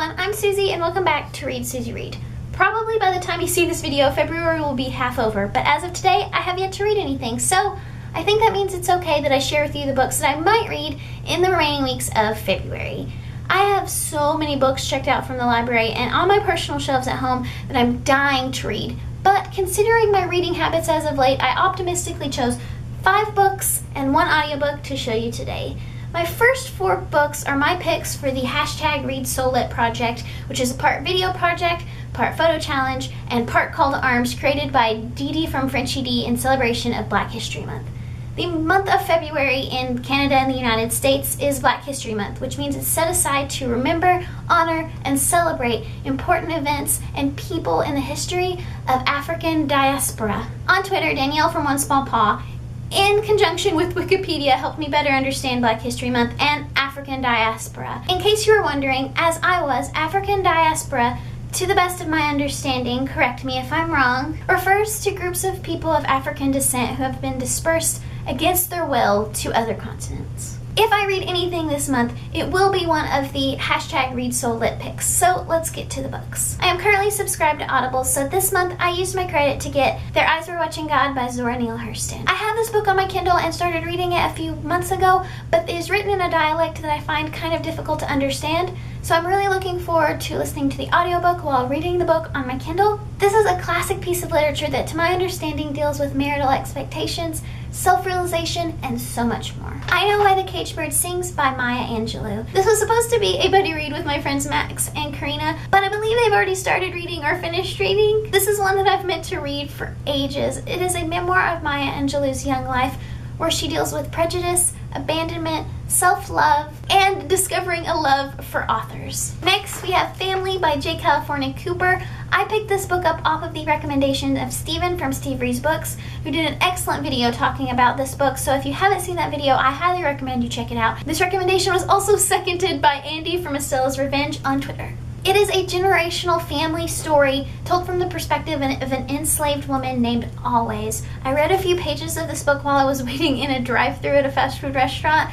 everyone, I'm Susie and welcome back to Read Susie Read. Probably by the time you see this video, February will be half over, but as of today, I have yet to read anything, so I think that means it's okay that I share with you the books that I might read in the remaining weeks of February. I have so many books checked out from the library and on my personal shelves at home that I'm dying to read, but considering my reading habits as of late, I optimistically chose 5 books and 1 audiobook to show you today. My first 4 books are my picks for the #ReadSoulLit project, which is a part video project, part photo challenge, and part call to arms created by Dee Dee from Frenchie D in celebration of Black History Month. The month of February in Canada and the United States is Black History Month, which means it's set aside to remember, honor, and celebrate important events and people in the history of African diaspora. On Twitter, Danielle from One Small Paw, in conjunction with Wikipedia, helped me better understand Black History Month and African diaspora. In case you were wondering, as I was, African diaspora, to the best of my understanding, correct me if I'm wrong, refers to groups of people of African descent who have been dispersed against their will to other continents. If I read anything this month, it will be one of the #ReadSoulLit picks, so let's get to the books. I am currently subscribed to Audible, so this month I used my credit to get Their Eyes Were Watching God by Zora Neale Hurston. I have this book on my Kindle and started reading it a few months ago, but it is written in a dialect that I find kind of difficult to understand, so I'm really looking forward to listening to the audiobook while reading the book on my Kindle. This is a classic piece of literature that, to my understanding, deals with marital expectations, self-realization, and so much more. I Know Why the Caged Bird Sings by Maya Angelou. This was supposed to be a buddy read with my friends Max and Karina, but I believe they've already started reading or finished reading. This is one that I've meant to read for ages. It is a memoir of Maya Angelou's young life where she deals with prejudice, abandonment, self-love, and discovering a love for authors. Next, we have Family by J. California Cooper. I picked this book up off of the recommendation of Steven from Steve Reads Books, who did an excellent video talking about this book, so if you haven't seen that video, I highly recommend you check it out. This recommendation was also seconded by Andy from Estella's Revenge on Twitter. It is a generational family story told from the perspective of an enslaved woman named Always. I read a few pages of this book while I was waiting in a drive-thru at a fast food restaurant,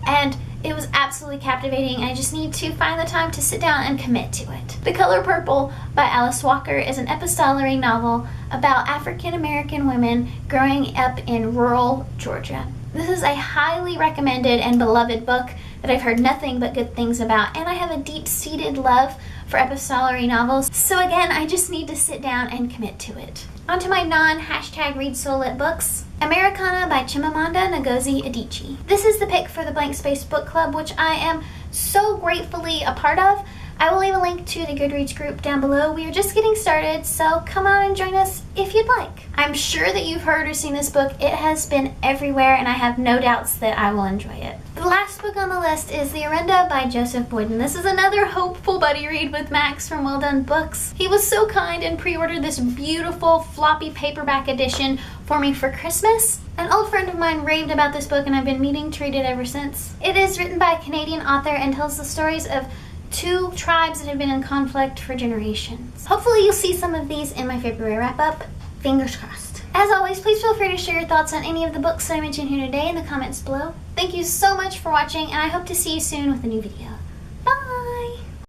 and it was absolutely captivating. I just need to find the time to sit down and commit to it. The Color Purple by Alice Walker is an epistolary novel about African American women growing up in rural Georgia. This is a highly recommended and beloved book that I've heard nothing but good things about, and I have a deep-seated love for epistolary novels, so again, I just need to sit down and commit to it. On to my non-ReadSoulLit books. Americanah by Chimamanda Ngozi Adichie. This is the pick for the Blank Space Book Club, which I am so gratefully a part of. I will leave a link to the Goodreads group down below. We are just getting started, so come on and join us if you'd like. I'm sure that you've heard or seen this book. It has been everywhere, and I have no doubts that I will enjoy it. The last book on the list is The Orenda by Joseph Boyden. This is another hopeful buddy read with Max from Well Done Books. He was so kind and pre-ordered this beautiful floppy paperback edition for me for Christmas. An old friend of mine raved about this book, and I've been meaning to read it ever since. It is written by a Canadian author and tells the stories of 2 tribes that have been in conflict for generations. Hopefully you'll see some of these in my February wrap-up. Fingers crossed. As always, please feel free to share your thoughts on any of the books that I mentioned here today in the comments below. Thank you so much for watching, and I hope to see you soon with a new video.